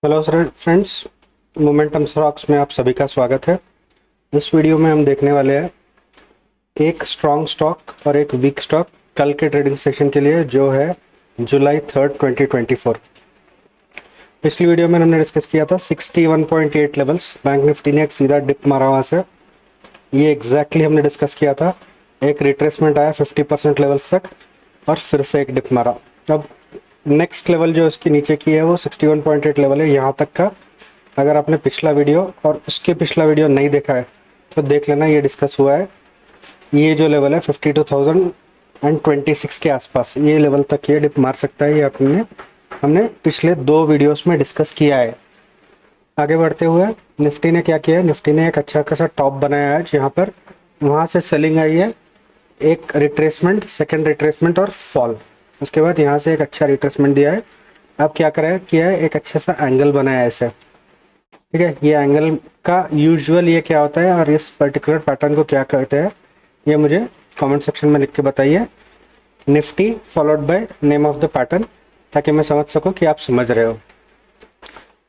Hello friends, momentum stocks में आप सभी का स्वागत है। इस वीडियो में हम देखने वाले हैं एक स्ट्रॉन्ग स्टॉक और एक वीक स्टॉक कल के ट्रेडिंग सेशन के लिए, जो है जुलाई 3, 2024। पिछली वीडियो में हमने डिस्कस किया था 61.8 लेवल्स। बैंक निफ्टी ने एक सीधा डिप मारा वहाँ से, ये एग्जैक्टली हमने डिस्कस किया था। एक रिट्रेसमेंट आया 50% लेवल्स तक और फिर से एक डिप मारा। अब नेक्स्ट लेवल जो इसके नीचे की है वो 61.8 लेवल है, यहाँ तक का। अगर आपने पिछला वीडियो और उसके पिछला वीडियो नहीं देखा है तो देख लेना, ये डिस्कस हुआ है। ये जो लेवल है 52,026 के आसपास, ये लेवल तक ये डिप मार सकता है। ये हमने पिछले दो वीडियोस में डिस्कस किया है। आगे बढ़ते हुए निफ्टी ने क्या किया है, निफ्टी ने एक अच्छा खासा टॉप बनाया है जहाँ पर वहाँ से सेलिंग आई है, एक रिट्रेसमेंट, सेकंड रिट्रेसमेंट और फॉल। उसके बाद यहाँ से एक अच्छा रिट्रेसमेंट दिया है। अब क्या करा है, किया है, एक अच्छा सा एंगल बनाया है ऐसे। ठीक है, ये एंगल का यूजुअल ये क्या होता है और इस पर्टिकुलर पैटर्न को क्या कहते हैं, ये मुझे कमेंट सेक्शन में लिख के बताइए। Nifty followed by name of the pattern, ताकि मैं समझ सकूं कि आप समझ रहे हो।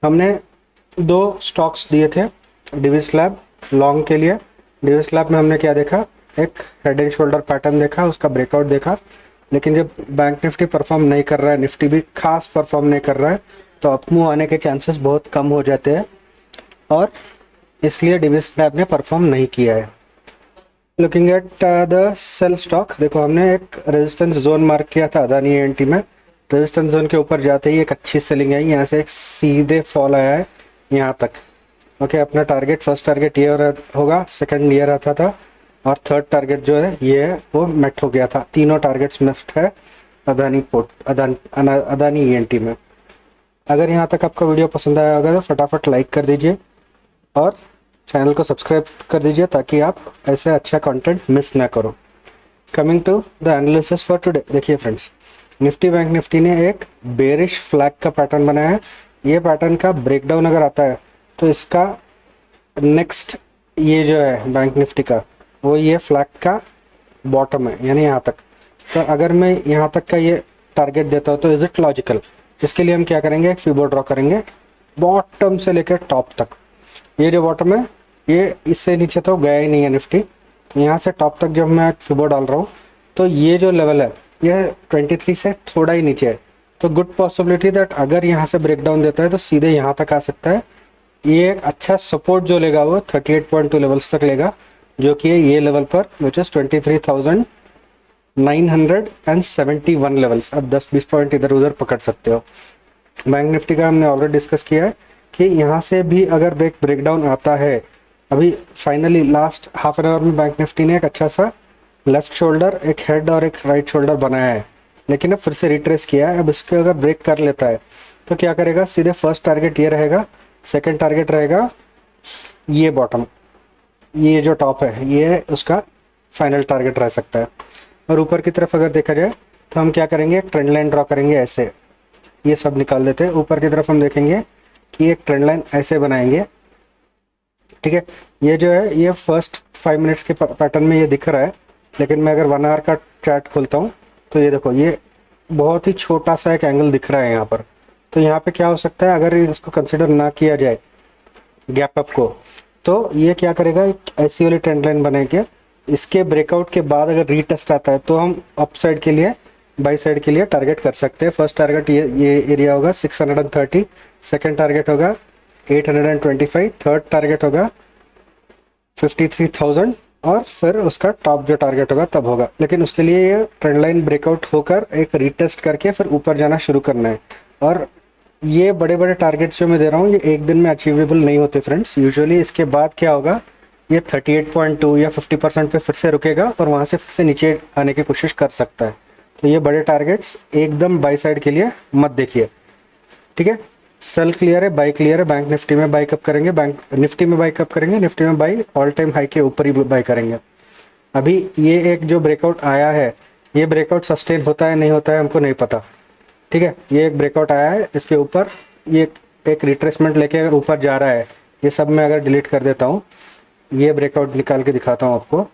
हमने दो स्टॉक्स दिए थे डिविस लैब लॉन्ग के लिए। डिविस लैब में हमने क्या देखा, एक हेड एंड शोल्डर पैटर्न देखा, उसका ब्रेकआउट देखा। लेकिन जब बैंक निफ्टी परफॉर्म नहीं कर रहा है, निफ्टी भी खास परफॉर्म नहीं कर रहा है, तो अपमूव आने के चांसेस बहुत कम हो जाते हैं और इसलिए डिविस लैब ने परफॉर्म नहीं किया है। Looking at the sell stock, देखो हमने एक रेजिस्टेंस जोन मार्क किया था अदानी एएनटी में। रेजिस्टेंस जोन के ऊपर जाते ही एक अच्छी सेलिंग आई, यहाँ से एक सीधे फॉल आया है यहाँ तक। ओके, अपना टारगेट, फर्स्ट टारगेट ये होगा, सेकंड ये रहता था और थर्ड टारगेट जो है ये है वो मेट हो गया था। तीनों टारगेट्स मेट है अदानी ईएनटी में। अगर यहाँ तक आपका वीडियो पसंद आया होगा तो फटाफट लाइक कर दीजिए और चैनल को सब्सक्राइब कर दीजिए, ताकि आप ऐसे अच्छा कंटेंट मिस ना करो। Coming to the analysis for today, देखिए फ्रेंड्स, निफ्टी बैंक निफ्टी ने एक बेरिश फ्लैग का पैटर्न बनाया है। ये पैटर्न का ब्रेकडाउन अगर आता है तो इसका नेक्स्ट ये जो है बैंक निफ्टी का, वो ये फ्लैग का बॉटम है, यानी यहाँ तक। तो अगर मैं यहाँ तक का ये टारगेट देता हूँ तो इज इट लॉजिकल? इसके लिए हम क्या करेंगे, एक फिबो ड्रॉ करेंगे बॉटम से लेकर टॉप तक। ये जो बॉटम है ये इससे नीचे तो गया ही नहीं है निफ्टी, तो यहाँ से टॉप तक जब मैं फिबो डाल रहा हूँ तो ये जो लेवल है ये 23 से थोड़ा ही नीचे है। तो गुड पॉसिबिलिटी दैट अगर यहाँ से ब्रेकडाउन देता है तो सीधे यहाँ तक आ सकता है। ये एक अच्छा सपोर्ट जो लेगा वो 38.2 लेवल्स तक लेगा, जो कि है ये लेवल पर, विच इज 23,971 लेवल्स। अब 10-20 पॉइंट इधर उधर पकड़ सकते हो। बैंक निफ्टी का हमने ऑलरेडी डिस्कस किया है कि यहाँ से भी अगर ब्रेकडाउन आता है, अभी finally last half an hour में बैंक निफ्टी ने एक अच्छा सा लेफ्ट शोल्डर, एक हेड और एक राइट शोल्डर बनाया है, लेकिन अब फिर से रिट्रेस किया है। अब इसको अगर ब्रेक कर लेता है तो क्या करेगा, सीधे फर्स्ट टारगेट ये रहेगा, सेकंड टारगेट रहेगा ये बॉटम, ये जो टॉप है ये उसका फाइनल टारगेट रह सकता है। और ऊपर की तरफ अगर देखा जाए तो हम क्या करेंगे, एक ट्रेंड लाइन ड्रॉ करेंगे ऐसे, ये सब निकाल देते हैं। ऊपर की तरफ हम देखेंगे कि एक ट्रेंड लाइन ऐसे बनाएंगे। ठीक है, ये जो है ये फर्स्ट 5 मिनट्स के पैटर्न में ये दिख रहा है, लेकिन मैं अगर 1 आवर का चार्ट खोलता हूँ तो ये देखो, ये बहुत ही छोटा सा एक एंगल दिख रहा है यहाँ पर। तो यहाँ पे क्या हो सकता है, अगर इसको कंसिडर ना किया जाए गैप अप को, तो ये क्या करेगा, एक ऐसी वाली ट्रेंड लाइन बनेगी। इसके ब्रेकआउट के बाद अगर रीटेस्ट आता है तो हम अप साइड के लिए, बाई साइड के लिए टारगेट कर सकते हैं। फर्स्ट टारगेट ये एरिया होगा 630, सेकंड टारगेट होगा 825, थर्ड टारगेट होगा 53,000 और फिर उसका टॉप जो टारगेट होगा तब होगा। लेकिन उसके लिए ये ट्रेंड लाइन ब्रेकआउट होकर एक रीटेस्ट करके फिर ऊपर जाना शुरू करना है। और ये बड़े बड़े टारगेट्स जो मैं दे रहा हूँ ये एक दिन में अचीवेबल नहीं होते फ्रेंड्स। यूजुअली इसके बाद क्या होगा, ये 38.2 या 50% पे फिर से रुकेगा और वहाँ से फिर से नीचे आने की कोशिश कर सकता है। तो ये बड़े टारगेट्स एकदम बाई साइड के लिए मत देखिए। ठीक है, सेल क्लियर है, बाई क्लियर है। बैंक निफ्टी में बाई कब करेंगे, बैंक निफ्टी में बाई कब करेंगे, निफ्टी में बाई ऑल टाइम हाई के ऊपर ही बाई करेंगे। अभी ये एक जो ब्रेकआउट आया है, ये ब्रेकआउट सस्टेन होता है नहीं होता है हमको नहीं पता। ठीक है, ये एक ब्रेकआउट आया है, इसके ऊपर ये एक रिट्रेसमेंट लेके अगर ऊपर जा रहा है, ये सब मैं अगर डिलीट कर देता हूँ, ये ब्रेकआउट निकाल के दिखाता हूँ आपको।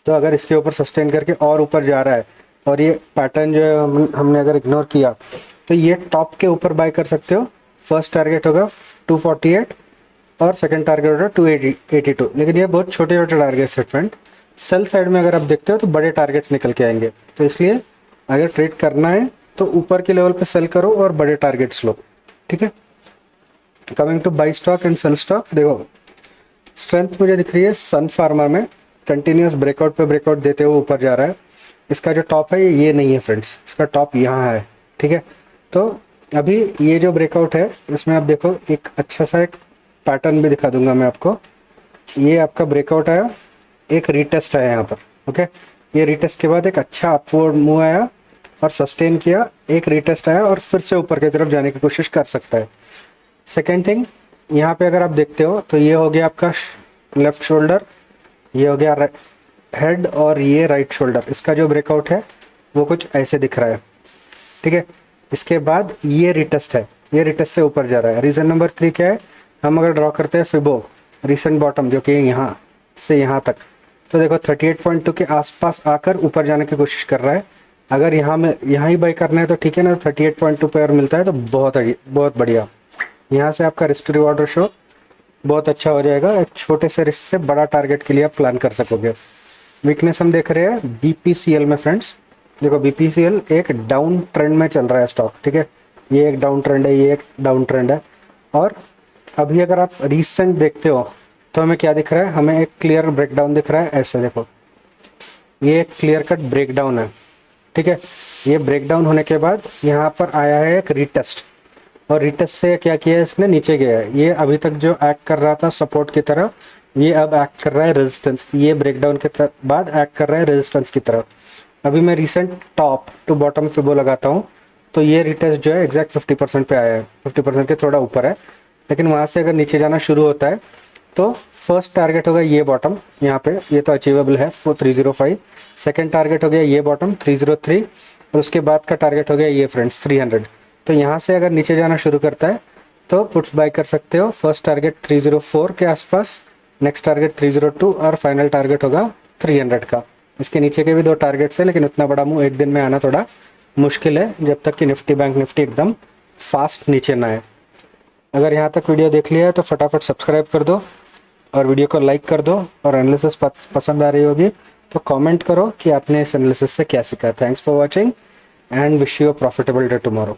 तो अगर इसके ऊपर सस्टेन करके और ऊपर जा रहा है और ये पैटर्न जो है हमने अगर इग्नोर किया, तो ये टॉप के ऊपर बाय कर सकते हो फर्स्ट टारगेट होगा 248 और सेकंड टारगेट होगा 282, लेकिन ये बहुत छोटे छोटे टारगेट्स है फ्रेंड। सेल साइड में अगर आप देखते हो तो बड़े टारगेट्स निकल के आएंगे, तो इसलिए अगर ट्रेड करना है तो ऊपर के लेवल पे सेल करो और बड़े टारगेट्स लो, ठीक है। Coming to buy stock and sell stock, देखो स्ट्रेंथ मुझे दिख रही है सन फार्मा में, कंटिन्यूस ब्रेकआउट पे ब्रेकआउट देते हुए ऊपर जा रहा है। इसका जो टॉप है ये नहीं है फ्रेंड्स, इसका टॉप यहाँ है, ठीक है। तो अभी ये जो ब्रेकआउट है इसमें आप देखो एक अच्छा सा एक पैटर्न भी दिखा दूंगा मैं आपको। ये आपका ब्रेकआउट आया, एक रीटेस्ट आया यहाँ पर, ओके। ये रीटेस्ट के बाद एक अच्छा अपवर्ड मूव आया और सस्टेन किया, एक रीटेस्ट आया और फिर से ऊपर की तरफ जाने की कोशिश कर सकता है। सेकेंड थिंग, यहाँ पे अगर आप देखते हो तो ये हो गया आपका लेफ्ट शोल्डर, ये हो गया हेड और ये राइट शोल्डर। इसका जो ब्रेकआउट है वो कुछ ऐसे दिख रहा है, ठीक है। इसके बाद ये रिटेस्ट है, ये रिटेस्ट से ऊपर जा रहा है। रीज़न नंबर 3 क्या है, हम अगर ड्रॉ करते हैं फिबो रिसेंट बॉटम जो कि यहाँ से यहाँ तक, तो देखो 38.2 के आसपास आकर ऊपर जाने की कोशिश कर रहा है। अगर यहाँ ही बाई करना है तो ठीक है ना, 38.2 पे और मिलता है तो बहुत बढ़िया। यहाँ से आपका रिस्क टू रिवॉर्ड रेशो बहुत अच्छा हो जाएगा, एक छोटे से रिस्क से बड़ा टारगेट के लिए आप प्लान कर सकोगे। वीकनेस हम देख रहे हैं BPCL में फ्रेंड्स, देखो BPCL एक डाउन ट्रेंड में चल रहा है स्टॉक, ठीक है। ये एक डाउन ट्रेंड है, ये एक डाउन ट्रेंड है। और अभी अगर आप रिसेंट देखते हो तो हमें क्या दिख रहा है, हमें एक क्लियर ब्रेकडाउन दिख रहा है, ऐसे देखो ये एक क्लियर कट ब्रेकडाउन है, ठीक है। ये ब्रेकडाउन होने के बाद यहाँ पर आया है एक रीटेस्ट, और रीटेस्ट से क्या किया है इसने, नीचे गया है। ये अभी तक जो एक्ट कर रहा था सपोर्ट की तरह, ये अब एक्ट कर रहा है रेजिस्टेंस, ये ब्रेकडाउन के बाद एक्ट कर रहा है रेजिस्टेंस की तरह। अभी मैं रिसेंट टॉप टू बॉटम फिबो लगाता हूँ तो ये रिटेस्ट जो है एग्जैक्ट 50% पे आया है, 50% के थोड़ा ऊपर है। लेकिन वहाँ से अगर नीचे जाना शुरू होता है तो फर्स्ट टारगेट होगा ये बॉटम, यहाँ पे ये तो अचीवेबल है 305। सेकंड टारगेट हो गया ये बॉटम 303, और उसके बाद का टारगेट हो गया ये फ्रेंड्स 300। तो यहाँ से अगर नीचे जाना शुरू करता है तो पुट्स बाय कर सकते हो। फर्स्ट टारगेट 304 के आसपास, नेक्स्ट टारगेट 302 और फाइनल टारगेट होगा 300 का। इसके नीचे के भी 2 टारगेट्स है, लेकिन उतना बड़ा मूव एक दिन में आना थोड़ा मुश्किल है जब तक कि निफ्टी बैंक निफ्टी एकदम फास्ट नीचे ना आए। अगर यहाँ तक वीडियो देख लिया है तो फटाफट सब्सक्राइब कर दो और वीडियो को लाइक कर दो, और एनालिसिस पसंद आ रही होगी तो कमेंट करो कि आपने इस एनालिसिस से क्या सीखा। Thanks for watching and wish you a profitable day tomorrow.